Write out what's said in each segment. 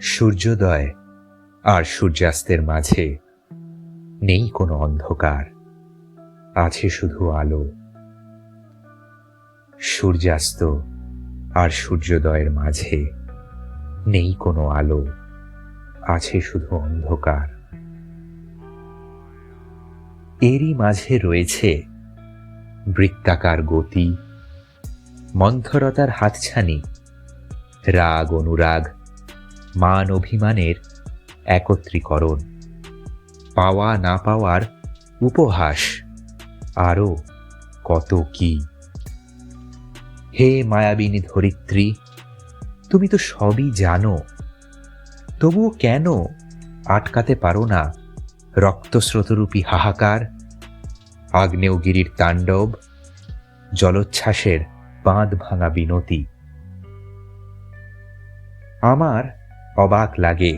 সূর্যোদয় আর সূর্যাস্তের মাঝে নেই কোনো অন্ধকার, আছে শুধু আলো। সূর্যাস্ত আর সূর্যোদয়ের মাঝে নেই কোনো আলো, আছে শুধু অন্ধকার। এরই মাঝে রয়েছে বৃত্তাকার গতি, মন্থরতার হাতছানি, রাগ অনুরাগ, মান অভিমানের একত্রীকরণ, পাওয়া না পাওয়ার উপহাস, আরও কত কি। হে মায়াবিনী ধরিত্রী, তুমি তো সবই জানো, তবুও কেন আটকাতে পারো না রক্তস্রোতরূপী হাহাকার, আগ্নেয়গিরির তাণ্ডব, জলোচ্ছ্বাসের বাঁধ ভাঙা বিনতি। আমার অবাক লাগে,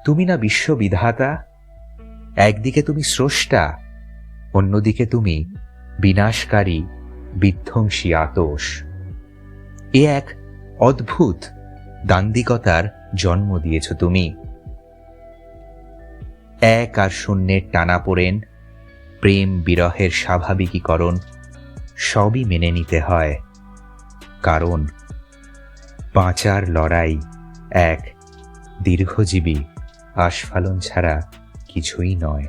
তুমি না বিশ্ববিধাতা? একদিকে তুমি স্রষ্টা, অন্যদিকে তুমি বিনাশকারী বিধ্বংসী আতস। এ এক অদ্ভুত দান্দিকতার জন্ম দিয়েছ তুমি। এক আর শূন্যের টানাপোড়েন, প্রেম বিরহের স্বাভাবিকীকরণ সবই মেনে নিতে হয়, কারণ বাঁচার লড়াই এক দীর্ঘজীবী আস্ফালন ছাড়া কিছুই নয়।